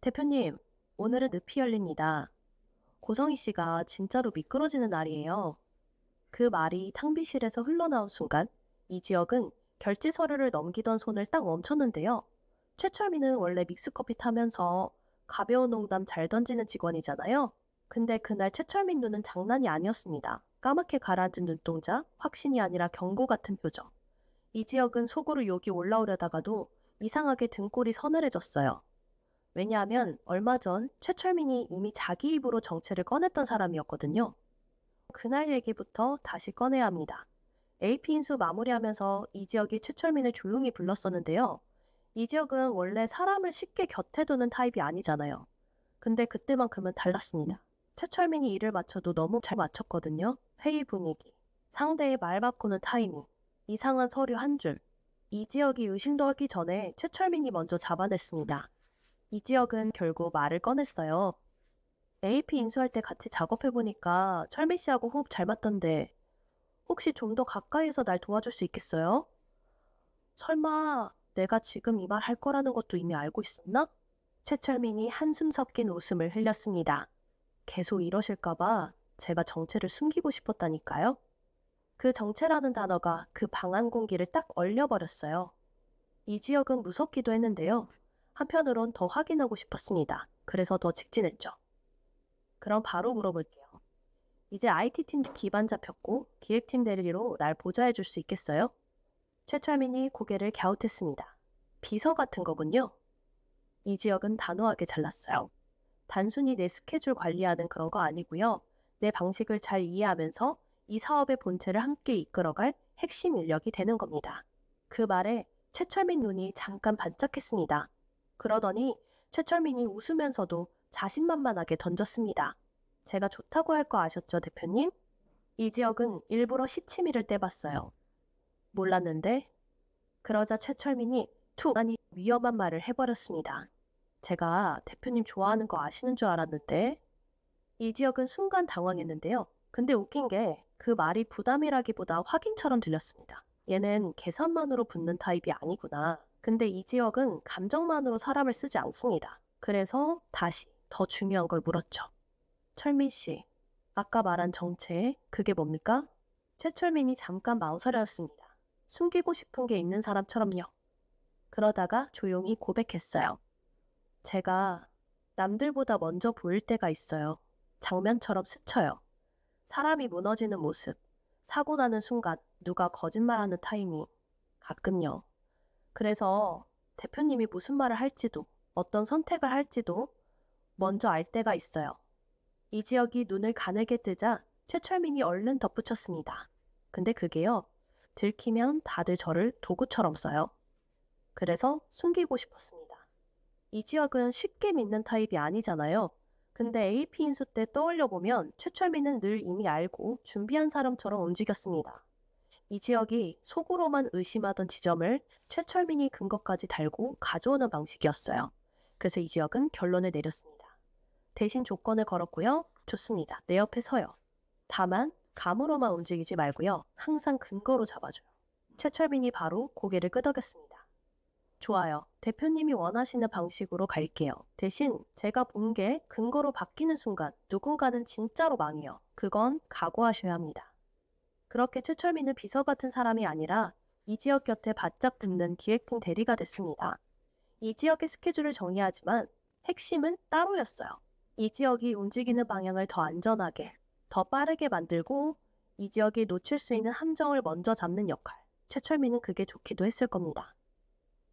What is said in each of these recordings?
대표님, 오늘은 늪이 열립니다. 고성희 씨가 진짜로 미끄러지는 날이에요. 그 말이 탕비실에서 흘러나온 순간, 이 지역은 결제 서류를 넘기던 손을 딱 멈췄는데요. 최철민은 원래 믹스커피 타면서 가벼운 농담 잘 던지는 직원이잖아요. 근데 그날 최철민 눈은 장난이 아니었습니다. 까맣게 가라앉은 눈동자, 확신이 아니라 경고 같은 표정. 이 지역은 속으로 욕이 올라오려다가도 이상하게 등골이 서늘해졌어요. 왜냐하면 얼마 전 최철민이 이미 자기 입으로 정체를 꺼냈던 사람이었거든요. 그날 얘기부터 다시 꺼내야 합니다. AP 인수 마무리하면서 이 지역이 최철민을 조용히 불렀었는데요. 이 지역은 원래 사람을 쉽게 곁에 두는 타입이 아니잖아요. 근데 그때만큼은 달랐습니다. 최철민이 일을 맞춰도 너무 잘 맞췄거든요. 회의 분위기, 상대의 말 바꾸는 타이밍, 이상한 서류 한 줄. 이 지역이 의심도 하기 전에 최철민이 먼저 잡아냈습니다. 이 지역은 결국 말을 꺼냈어요. AP 인수할 때 같이 작업해보니까 철민 씨하고 호흡 잘 맞던데 혹시 좀 더 가까이서 날 도와줄 수 있겠어요? 설마 내가 지금 이 말 할 거라는 것도 이미 알고 있었나? 최철민이 한숨 섞인 웃음을 흘렸습니다. 계속 이러실까봐 제가 정체를 숨기고 싶었다니까요. 그 정체라는 단어가 그 방 안 공기를 딱 얼려버렸어요. 이 지역은 무섭기도 했는데요. 한편으론 더 확인하고 싶었습니다. 그래서 더 직진했죠. 그럼 바로 물어볼게요. 이제 IT팀 기반 잡혔고 기획팀 대리로 날 보좌해 줄 수 있겠어요? 최철민이 고개를 갸웃했습니다. 비서 같은 거군요. 이 지역은 단호하게 잘랐어요. 단순히 내 스케줄 관리하는 그런 거 아니고요. 내 방식을 잘 이해하면서 이 사업의 본체를 함께 이끌어갈 핵심 인력이 되는 겁니다. 그 말에 최철민 눈이 잠깐 반짝했습니다. 그러더니 최철민이 웃으면서도 자신만만하게 던졌습니다. 제가 좋다고 할 거 아셨죠, 대표님? 이 지역은 일부러 시치미를 떼봤어요. 몰랐는데? 그러자 최철민이 툭 하니 위험한 말을 해버렸습니다. 제가 대표님 좋아하는 거 아시는 줄 알았는데? 이 지역은 순간 당황했는데요. 근데 웃긴 게 그 말이 부담이라기보다 확인처럼 들렸습니다. 얘는 계산만으로 붙는 타입이 아니구나. 근데 이 지역은 감정만으로 사람을 쓰지 않습니다. 그래서 다시 더 중요한 걸 물었죠. 철민 씨, 아까 말한 정체, 그게 뭡니까? 최철민이 잠깐 망설였습니다. 숨기고 싶은 게 있는 사람처럼요. 그러다가 조용히 고백했어요. 제가 남들보다 먼저 보일 때가 있어요. 장면처럼 스쳐요. 사람이 무너지는 모습, 사고 나는 순간, 누가 거짓말하는 타이밍, 가끔요. 그래서 대표님이 무슨 말을 할지도, 어떤 선택을 할지도 먼저 알 때가 있어요. 이 지역이 눈을 가늘게 뜨자 최철민이 얼른 덧붙였습니다. 근데 그게요, 들키면 다들 저를 도구처럼 써요. 그래서 숨기고 싶었습니다. 이 지역은 쉽게 믿는 타입이 아니잖아요. 근데 AP 인수 때 떠올려보면 최철민은 늘 이미 알고 준비한 사람처럼 움직였습니다. 이 지역이 속으로만 의심하던 지점을 최철민이 근거까지 달고 가져오는 방식이었어요. 그래서 이 지역은 결론을 내렸습니다. 대신 조건을 걸었고요. 좋습니다. 내 옆에 서요. 다만 감으로만 움직이지 말고요. 항상 근거로 잡아줘요. 최철민이 바로 고개를 끄덕였습니다. 좋아요. 대표님이 원하시는 방식으로 갈게요. 대신 제가 본 게 근거로 바뀌는 순간 누군가는 진짜로 망해요. 그건 각오하셔야 합니다. 그렇게 최철민은 비서 같은 사람이 아니라 이 지역 곁에 바짝 붙는 기획팀 대리가 됐습니다. 이 지역의 스케줄을 정리하지만 핵심은 따로였어요. 이 지역이 움직이는 방향을 더 안전하게, 더 빠르게 만들고 이 지역이 놓칠 수 있는 함정을 먼저 잡는 역할. 최철민은 그게 좋기도 했을 겁니다.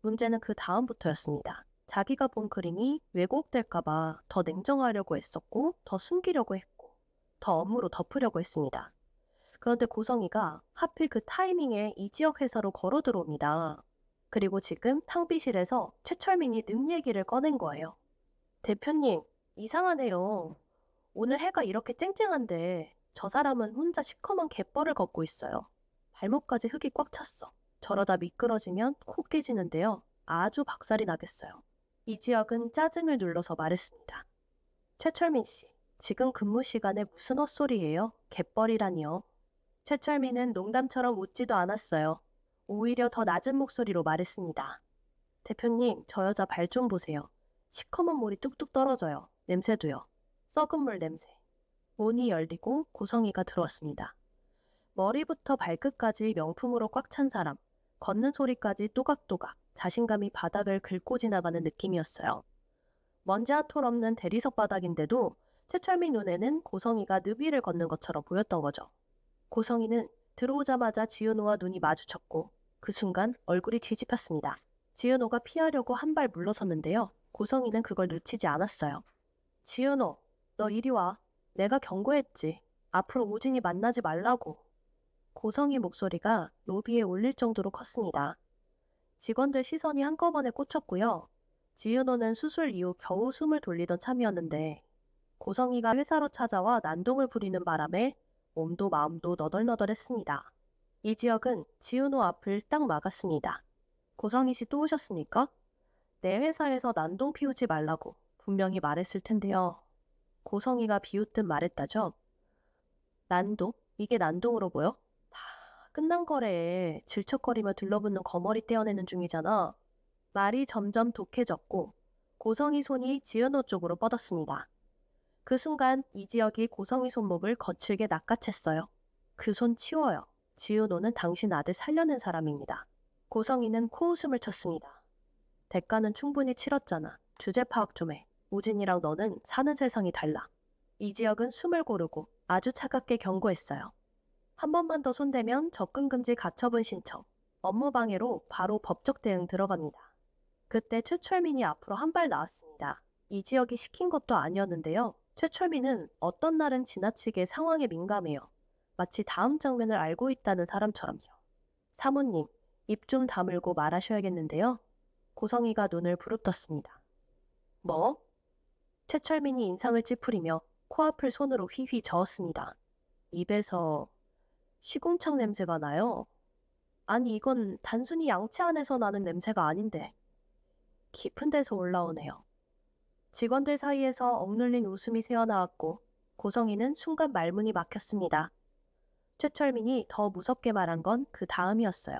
문제는 그 다음부터였습니다. 자기가 본 그림이 왜곡될까봐 더 냉정하려고 애썼고, 더 숨기려고 했고, 더 업무로 덮으려고 했습니다. 그런데 고성이가 하필 그 타이밍에 이 지역 회사로 걸어 들어옵니다. 그리고 지금 탕비실에서 최철민이 능 얘기를 꺼낸 거예요. 대표님, 이상하네요. 오늘 해가 이렇게 쨍쨍한데 저 사람은 혼자 시커먼 갯벌을 걷고 있어요. 발목까지 흙이 꽉 찼어. 저러다 미끄러지면 코 깨지는데요. 아주 박살이 나겠어요. 이 지역은 짜증을 눌러서 말했습니다. 최철민 씨, 지금 근무 시간에 무슨 헛소리예요? 갯벌이라니요. 최철민은 농담처럼 웃지도 않았어요. 오히려 더 낮은 목소리로 말했습니다. 대표님, 저 여자 발 좀 보세요. 시커먼 물이 뚝뚝 떨어져요. 냄새도요. 썩은 물 냄새. 문이 열리고 고성이가 들어왔습니다. 머리부터 발끝까지 명품으로 꽉 찬 사람. 걷는 소리까지 또각또각 자신감이 바닥을 긁고 지나가는 느낌이었어요. 먼지 한 톨 없는 대리석 바닥인데도 최철민 눈에는 고성이가 느비를 걷는 것처럼 보였던 거죠. 고성이는 들어오자마자 지은호와 눈이 마주쳤고 그 순간 얼굴이 뒤집혔습니다. 지은호가 피하려고 한 발 물러섰는데요. 고성이는 그걸 놓치지 않았어요. 지은호, 너 이리 와. 내가 경고했지. 앞으로 우진이 만나지 말라고. 고성이 목소리가 로비에 울릴 정도로 컸습니다. 직원들 시선이 한꺼번에 꽂혔고요. 지은호는 수술 이후 겨우 숨을 돌리던 참이었는데 고성이가 회사로 찾아와 난동을 부리는 바람에 몸도 마음도 너덜너덜했습니다. 이 지역은 지은호 앞을 딱 막았습니다. 고성희 씨 또 오셨습니까? 내 회사에서 난동 피우지 말라고 분명히 말했을 텐데요. 고성희가 비웃듯 말했다죠. 난동? 이게 난동으로 보여? 다 끝난 거래. 질척거리며 들러붙는 거머리 떼어내는 중이잖아. 말이 점점 독해졌고 고성희 손이 지은호 쪽으로 뻗었습니다. 그 순간 이지혁이 고성희 손목을 거칠게 낚아챘어요. 그 손 치워요. 지은호는 당신 아들 살려낸 사람입니다. 고성희는 코웃음을 쳤습니다. 대가는 충분히 치렀잖아. 주제 파악 좀 해. 우진이랑 너는 사는 세상이 달라. 이지혁은 숨을 고르고 아주 차갑게 경고했어요. 한 번만 더 손대면 접근금지 가처분 신청. 업무방해로 바로 법적 대응 들어갑니다. 그때 최철민이 앞으로 한 발 나왔습니다. 이지혁이 시킨 것도 아니었는데요. 최철민은 어떤 날은 지나치게 상황에 민감해요. 마치 다음 장면을 알고 있다는 사람처럼요. 사모님, 입 좀 다물고 말하셔야겠는데요. 고성이가 눈을 부릅떴습니다. 뭐? 최철민이 인상을 찌푸리며 코앞을 손으로 휘휘 저었습니다. 입에서 시궁창 냄새가 나요. 아니 이건 단순히 양치 안에서 나는 냄새가 아닌데 깊은 데서 올라오네요. 직원들 사이에서 억눌린 웃음이 새어나왔고 고성이는 순간 말문이 막혔습니다. 최철민이 더 무섭게 말한 건 그 다음이었어요.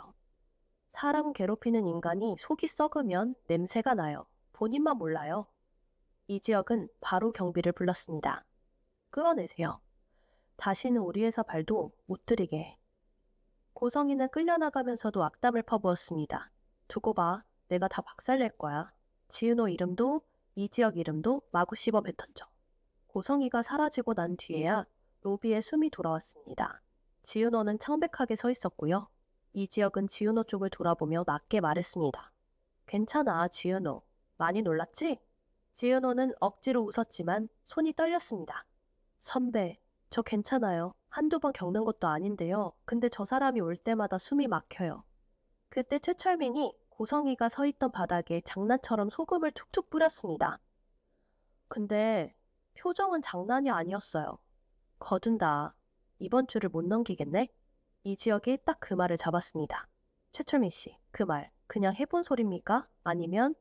사람 괴롭히는 인간이 속이 썩으면 냄새가 나요. 본인만 몰라요. 이 지역은 바로 경비를 불렀습니다. 끌어내세요. 다시는 우리 회사 발도 못 들이게. 고성이는 끌려나가면서도 악담을 퍼부었습니다. 두고 봐. 내가 다 박살낼 거야. 지은호 이름도 이 지역 이름도 마구 씹어 뱉었죠. 고성이가 사라지고 난 뒤에야 로비에 숨이 돌아왔습니다. 지은호는 창백하게 서 있었고요. 이 지역은 지은호 쪽을 돌아보며 낮게 말했습니다. 괜찮아, 지은호. 많이 놀랐지? 지은호는 억지로 웃었지만 손이 떨렸습니다. 선배, 저 괜찮아요. 한두 번 겪는 것도 아닌데요. 근데 저 사람이 올 때마다 숨이 막혀요. 그때 최철민이 고성이가 서 있던 바닥에 장난처럼 소금을 툭툭 뿌렸습니다. 근데 표정은 장난이 아니었어요. 거둔다. 이번 주를 못 넘기겠네? 이 지역이 딱 그 말을 잡았습니다. 최철민 씨, 그 말 그냥 해본 소리입니까? 아니면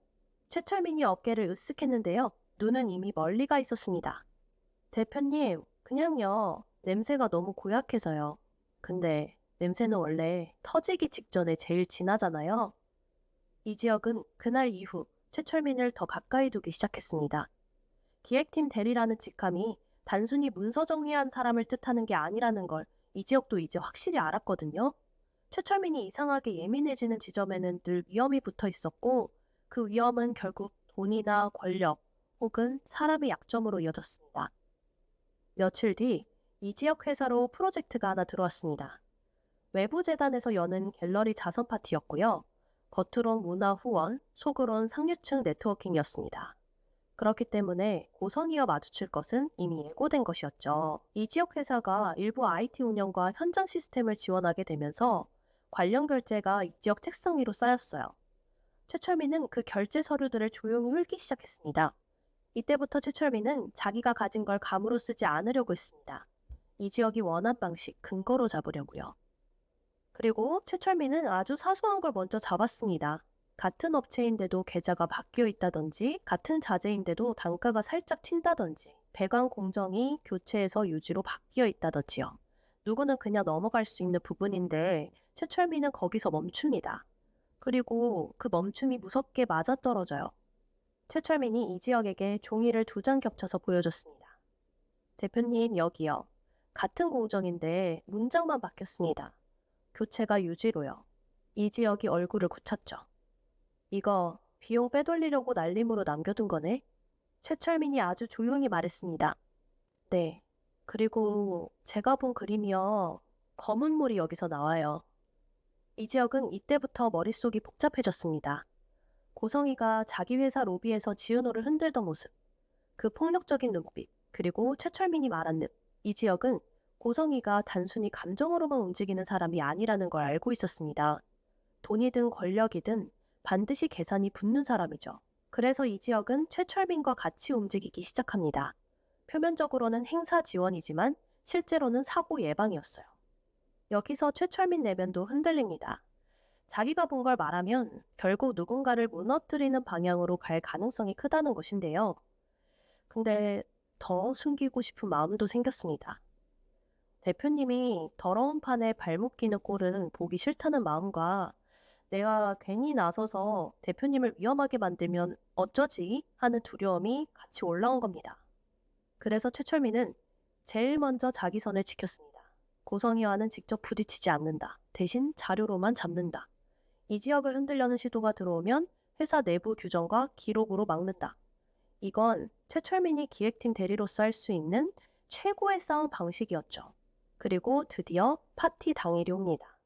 최철민이 어깨를 으쓱했는데요. 눈은 이미 멀리 가 있었습니다. 대표님, 그냥요. 냄새가 너무 고약해서요. 근데 냄새는 원래 터지기 직전에 제일 진하잖아요. 이 지역은 그날 이후 최철민을 더 가까이 두기 시작했습니다. 기획팀 대리라는 직함이 단순히 문서 정리한 사람을 뜻하는 게 아니라는 걸 이 지역도 이제 확실히 알았거든요. 최철민이 이상하게 예민해지는 지점에는 늘 위험이 붙어 있었고 그 위험은 결국 돈이나 권력 혹은 사람의 약점으로 이어졌습니다. 며칠 뒤 이 지역 회사로 프로젝트가 하나 들어왔습니다. 외부 재단에서 여는 갤러리 자선 파티였고요. 겉으론 문화 후원, 속으론 상류층 네트워킹이었습니다. 그렇기 때문에 고성이와 마주칠 것은 이미 예고된 것이었죠. 이 지역 회사가 일부 IT 운영과 현장 시스템을 지원하게 되면서 관련 결제가 이 지역 책상 위로 쌓였어요. 최철민은 그 결제 서류들을 조용히 훑기 시작했습니다. 이때부터 최철민은 자기가 가진 걸 감으로 쓰지 않으려고 했습니다. 이 지역이 원한 방식, 근거로 잡으려고요. 그리고 최철민은 아주 사소한 걸 먼저 잡았습니다. 같은 업체인데도 계좌가 바뀌어 있다든지 같은 자재인데도 단가가 살짝 튄다든지 배관 공정이 교체해서 유지로 바뀌어 있다든지요. 누구는 그냥 넘어갈 수 있는 부분인데 최철민은 거기서 멈춥니다. 그리고 그 멈춤이 무섭게 맞아떨어져요. 최철민이 이지혁에게 종이를 2장 겹쳐서 보여줬습니다. 대표님, 여기요. 같은 공정인데 문장만 바뀌었습니다. 교체가 유지로요. 이지혁이 얼굴을 굳혔죠. 이거 비용 빼돌리려고 날림으로 남겨둔 거네? 최철민이 아주 조용히 말했습니다. 네. 그리고 제가 본 그림이요. 검은 물이 여기서 나와요. 이지혁은 이때부터 머릿속이 복잡해졌습니다. 고성이가 자기 회사 로비에서 지은호를 흔들던 모습, 그 폭력적인 눈빛, 그리고 최철민이 말한 듯 이지혁은 고성이가 단순히 감정으로만 움직이는 사람이 아니라는 걸 알고 있었습니다. 돈이든 권력이든 반드시 계산이 붙는 사람이죠. 그래서 이지혁은 최철민과 같이 움직이기 시작합니다. 표면적으로는 행사 지원이지만 실제로는 사고 예방이었어요. 여기서 최철민 내면도 흔들립니다. 자기가 본 걸 말하면 결국 누군가를 무너뜨리는 방향으로 갈 가능성이 크다는 것인데요. 근데 더 숨기고 싶은 마음도 생겼습니다. 대표님이 더러운 판에 발목 끼는 꼴은 보기 싫다는 마음과 내가 괜히 나서서 대표님을 위험하게 만들면 어쩌지 하는 두려움이 같이 올라온 겁니다. 그래서 최철민은 제일 먼저 자기 선을 지켰습니다. 고성희와는 직접 부딪히지 않는다. 대신 자료로만 잡는다. 이 지역을 흔들려는 시도가 들어오면 회사 내부 규정과 기록으로 막는다. 이건 최철민이 기획팀 대리로서 할 수 있는 최고의 싸움 방식이었죠. 그리고 드디어 파티 당일이 옵니다.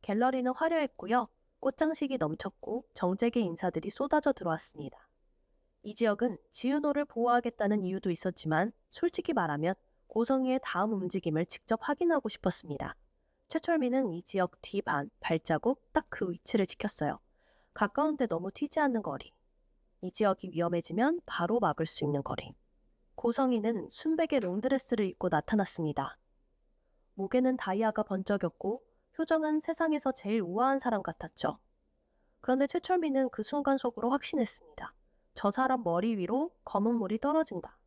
갤러리는 화려했고요. 꽃장식이 넘쳤고 정재계 인사들이 쏟아져 들어왔습니다. 이 지역은 지은호를 보호하겠다는 이유도 있었지만 솔직히 말하면 고성희의 다음 움직임을 직접 확인하고 싶었습니다. 최철민은 이 지역 뒤반, 발자국 딱 그 위치를 지켰어요. 가까운데 너무 튀지 않는 거리. 이 지역이 위험해지면 바로 막을 수 있는 거리. 고성희는 순백의 롱드레스를 입고 나타났습니다. 목에는 다이아가 번쩍였고 표정은 세상에서 제일 우아한 사람 같았죠. 그런데 최철민은 그 순간 속으로 확신했습니다. 저 사람 머리 위로 검은 물이 떨어진다.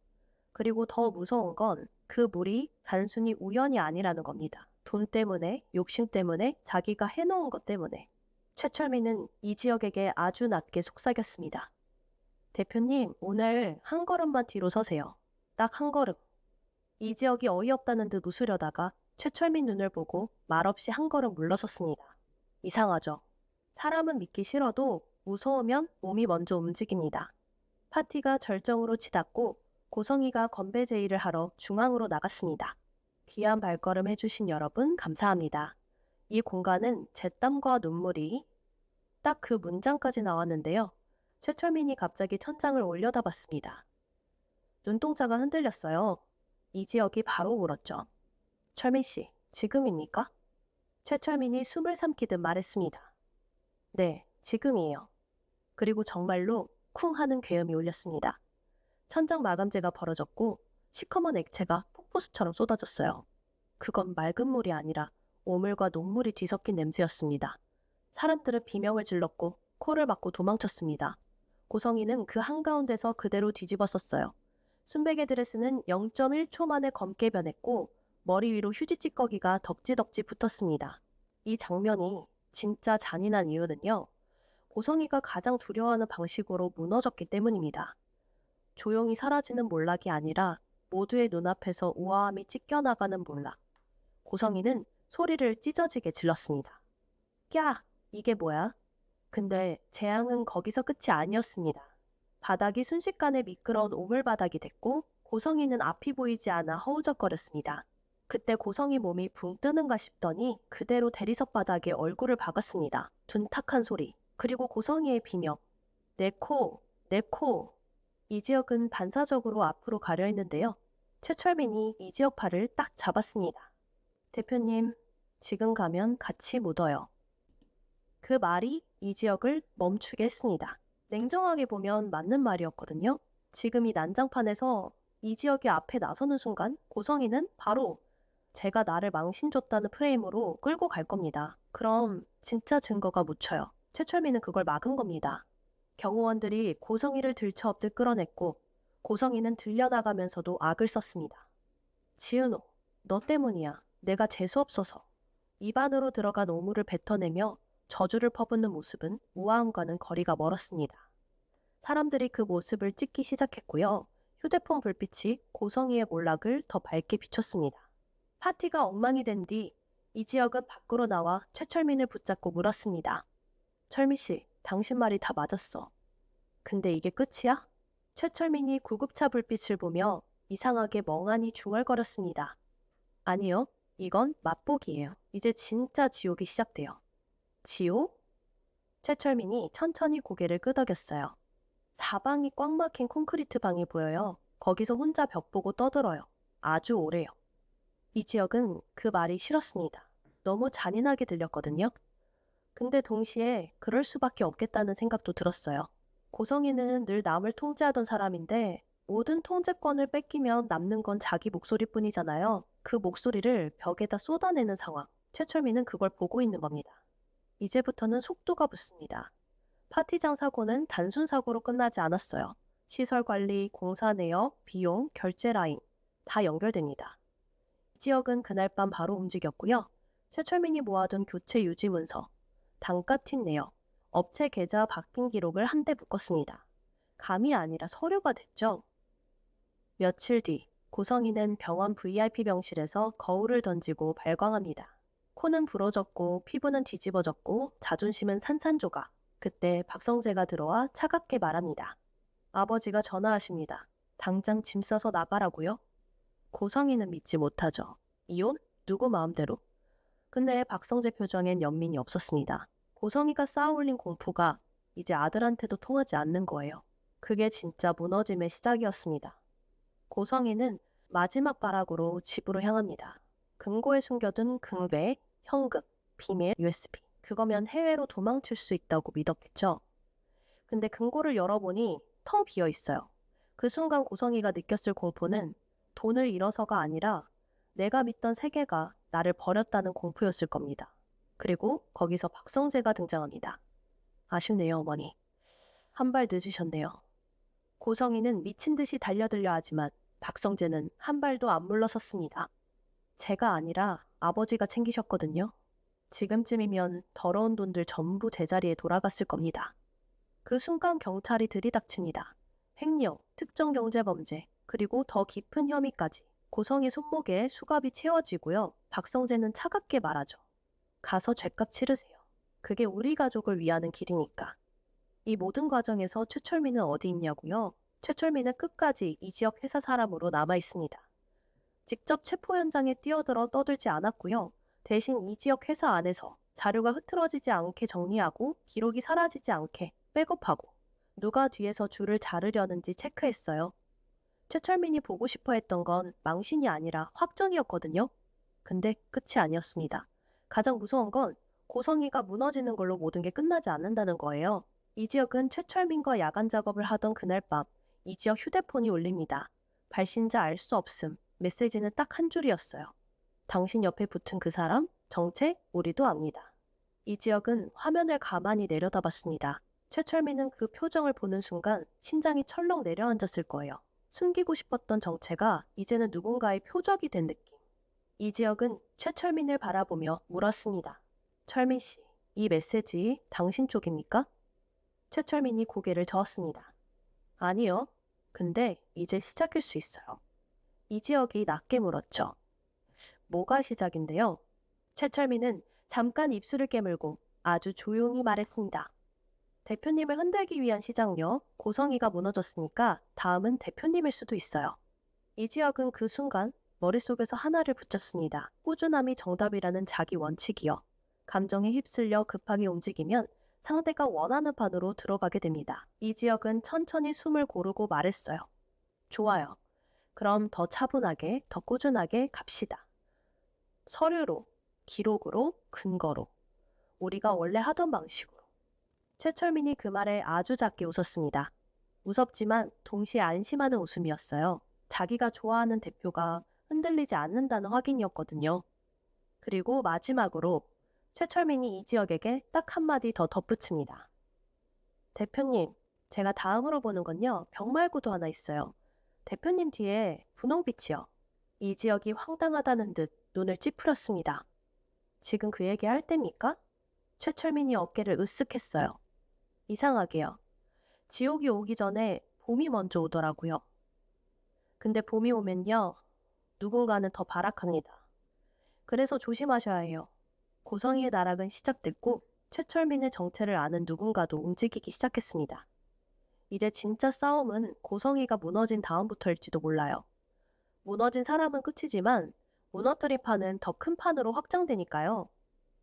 그리고 더 무서운 건 그 물이 단순히 우연이 아니라는 겁니다. 돈 때문에, 욕심 때문에, 자기가 해놓은 것 때문에. 최철민은 이 지역에게 아주 낮게 속삭였습니다. 대표님, 오늘 한 걸음만 뒤로 서세요. 딱 한 걸음. 이 지역이 어이없다는 듯 웃으려다가 최철민 눈을 보고 말없이 한 걸음 물러섰습니다. 이상하죠? 사람은 믿기 싫어도 무서우면 몸이 먼저 움직입니다. 파티가 절정으로 치닫고 고성희가 건배 제의를 하러 중앙으로 나갔습니다. 귀한 발걸음 해주신 여러분 감사합니다. 이 공간은 제 땀과 눈물이 딱 그 문장까지 나왔는데요. 최철민이 갑자기 천장을 올려다봤습니다. 눈동자가 흔들렸어요. 이 지역이 바로 물었죠. 철민 씨, 지금입니까? 최철민이 숨을 삼키듯 말했습니다. 네, 지금이에요. 그리고 정말로 쿵 하는 괴음이 울렸습니다. 천장 마감재가 벌어졌고 시커먼 액체가 폭포수처럼 쏟아졌어요. 그건 맑은 물이 아니라 오물과 녹물이 뒤섞인 냄새였습니다. 사람들은 비명을 질렀고 코를 막고 도망쳤습니다. 고성이는 그 한가운데서 그대로 뒤집었었어요. 순백의 드레스는 0.1초 만에 검게 변했고 머리 위로 휴지 찌꺼기가 덕지덕지 붙었습니다. 이 장면이 진짜 잔인한 이유는요. 고성이가 가장 두려워하는 방식으로 무너졌기 때문입니다. 조용히 사라지는 몰락이 아니라 모두의 눈앞에서 우아함이 찢겨나가는 몰락. 고성이는 소리를 찢어지게 질렀습니다. 야! 이게 뭐야? 근데 재앙은 거기서 끝이 아니었습니다. 바닥이 순식간에 미끄러운 오물바닥이 됐고 고성이는 앞이 보이지 않아 허우적거렸습니다. 그때 고성이 몸이 붕 뜨는가 싶더니 그대로 대리석 바닥에 얼굴을 박았습니다. 둔탁한 소리, 그리고 고성이의 비명. 내 코, 내 코. 이 지역은 반사적으로 앞으로 가려 했는데요. 최철민이 이 지역 팔을 딱 잡았습니다. 대표님, 지금 가면 같이 묻어요. 그 말이 이 지역을 멈추게 했습니다. 냉정하게 보면 맞는 말이었거든요. 지금 이 난장판에서 이 지역이 앞에 나서는 순간 고성이는 바로 제가 나를 망신줬다는 프레임으로 끌고 갈 겁니다. 그럼 진짜 증거가 묻혀요. 최철민은 그걸 막은 겁니다. 경호원들이 고성이를 들쳐업듯 끌어냈고 고성이는 들려나가면서도 악을 썼습니다. 지은호, 너 때문이야. 내가 재수없어서. 입안으로 들어간 오물을 뱉어내며 저주를 퍼붓는 모습은 우아함과는 거리가 멀었습니다. 사람들이 그 모습을 찍기 시작했고요. 휴대폰 불빛이 고성이의 몰락을 더 밝게 비췄습니다. 파티가 엉망이 된 뒤 이 지역은 밖으로 나와 최철민을 붙잡고 물었습니다. 철미 씨, 당신 말이 다 맞았어. 근데 이게 끝이야? 최철민이 구급차 불빛을 보며 이상하게 멍하니 중얼거렸습니다. 아니요, 이건 맛보기예요. 이제 진짜 지옥이 시작돼요. 지옥? 최철민이 천천히 고개를 끄덕였어요. 사방이 꽉 막힌 콘크리트 방이 보여요. 거기서 혼자 벽 보고 떠들어요. 아주 오래요. 이 지역은 그 말이 싫었습니다. 너무 잔인하게 들렸거든요. 근데 동시에 그럴 수밖에 없겠다는 생각도 들었어요. 고성이는 늘 남을 통제하던 사람인데 모든 통제권을 뺏기면 남는 건 자기 목소리뿐이잖아요. 그 목소리를 벽에다 쏟아내는 상황. 최철민은 그걸 보고 있는 겁니다. 이제부터는 속도가 붙습니다. 파티장 사고는 단순 사고로 끝나지 않았어요. 시설 관리, 공사 내역, 비용, 결제 라인 다 연결됩니다. 이 지역은 그날 밤 바로 움직였고요. 최철민이 모아둔 교체 유지 문서, 단가 튄 내역, 업체 계좌 바뀐 기록을 한데 묶었습니다. 감이 아니라 서류가 됐죠. 며칠 뒤 고성이는 병원 VIP 병실에서 거울을 던지고 발광합니다. 코는 부러졌고 피부는 뒤집어졌고 자존심은 산산조각. 그때 박성재가 들어와 차갑게 말합니다. 아버지가 전화하십니다. 당장 짐 싸서 나가라고요? 고성이는 믿지 못하죠. 이혼? 누구 마음대로? 근데 박성재 표정엔 연민이 없었습니다. 고성이가 쌓아올린 공포가 이제 아들한테도 통하지 않는 거예요. 그게 진짜 무너짐의 시작이었습니다. 고성이는 마지막 발악으로 집으로 향합니다. 금고에 숨겨둔 금괴, 현금, 비밀, USB. 그거면 해외로 도망칠 수 있다고 믿었겠죠. 근데 금고를 열어보니 텅 비어 있어요. 그 순간 고성이가 느꼈을 공포는 돈을 잃어서가 아니라 내가 믿던 세계가 나를 버렸다는 공포였을 겁니다. 그리고 거기서 박성재가 등장합니다. 아쉽네요, 어머니. 한 발 늦으셨네요. 고성이는 미친 듯이 달려들려 하지만 박성재는 한 발도 안 물러섰습니다. 제가 아니라 아버지가 챙기셨거든요. 지금쯤이면 더러운 돈들 전부 제자리에 돌아갔을 겁니다. 그 순간 경찰이 들이닥칩니다. 횡령, 특정경제범죄, 그리고 더 깊은 혐의까지. 고성이 손목에 수갑이 채워지고요. 박성재는 차갑게 말하죠. 가서 죗값 치르세요. 그게 우리 가족을 위하는 길이니까. 이 모든 과정에서 최철민은 어디 있냐고요? 최철민은 끝까지 이 지역 회사 사람으로 남아 있습니다. 직접 체포 현장에 뛰어들어 떠들지 않았고요. 대신 이 지역 회사 안에서 자료가 흐트러지지 않게 정리하고 기록이 사라지지 않게 백업하고 누가 뒤에서 줄을 자르려는지 체크했어요. 최철민이 보고 싶어 했던 건 망신이 아니라 확정이었거든요. 근데 끝이 아니었습니다. 가장 무서운 건 고성이가 무너지는 걸로 모든 게 끝나지 않는다는 거예요. 이 지역은 최철민과 야간 작업을 하던 그날 밤, 이 지역 휴대폰이 울립니다. 발신자 알 수 없음. 메시지는 딱 한 줄이었어요. 당신 옆에 붙은 그 사람, 정체, 우리도 압니다. 이 지역은 화면을 가만히 내려다봤습니다. 최철민은 그 표정을 보는 순간 심장이 철렁 내려앉았을 거예요. 숨기고 싶었던 정체가 이제는 누군가의 표적이 된 느낌. 이 지역은 최철민을 바라보며 물었습니다. 철민 씨, 이 메시지 당신 쪽입니까? 최철민이 고개를 저었습니다. 아니요. 근데 이제 시작일 수 있어요. 이 지역이 낮게 물었죠. 뭐가 시작인데요? 최철민은 잠깐 입술을 깨물고 아주 조용히 말했습니다. 대표님을 흔들기 위한 시작요. 고성이가 무너졌으니까 다음은 대표님일 수도 있어요. 이 지역은 그 순간 머릿속에서 하나를 붙였습니다. 꾸준함이 정답이라는 자기 원칙이요. 감정에 휩쓸려 급하게 움직이면 상대가 원하는 판으로 들어가게 됩니다. 이 지역은 천천히 숨을 고르고 말했어요. 좋아요. 그럼 더 차분하게, 더 꾸준하게 갑시다. 서류로, 기록으로, 근거로. 우리가 원래 하던 방식으로. 최철민이 그 말에 아주 작게 웃었습니다. 무섭지만 동시에 안심하는 웃음이었어요. 자기가 좋아하는 대표가 흔들리지 않는다는 확인이었거든요. 그리고 마지막으로 최철민이 이 지역에게 딱 한마디 더 덧붙입니다. 대표님, 제가 다음으로 보는 건요. 병말고도 하나 있어요. 대표님 뒤에 분홍빛이요. 이 지역이 황당하다는 듯 눈을 찌푸렸습니다. 지금 그 얘기 할 때입니까? 최철민이 어깨를 으쓱했어요. 이상하게요. 지옥이 오기 전에 봄이 먼저 오더라고요. 근데 봄이 오면요, 누군가는 더 발악합니다. 그래서 조심하셔야 해요. 고성이의 나락은 시작됐고 최철민의 정체를 아는 누군가도 움직이기 시작했습니다. 이제 진짜 싸움은 고성이가 무너진 다음부터일지도 몰라요. 무너진 사람은 끝이지만 무너뜨린 판은 더 큰 판으로 확장되니까요.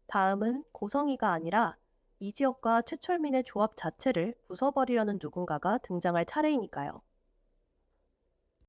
다음은 고성이가 아니라 이지혁과 최철민의 조합 자체를 부숴버리려는 누군가가 등장할 차례이니까요.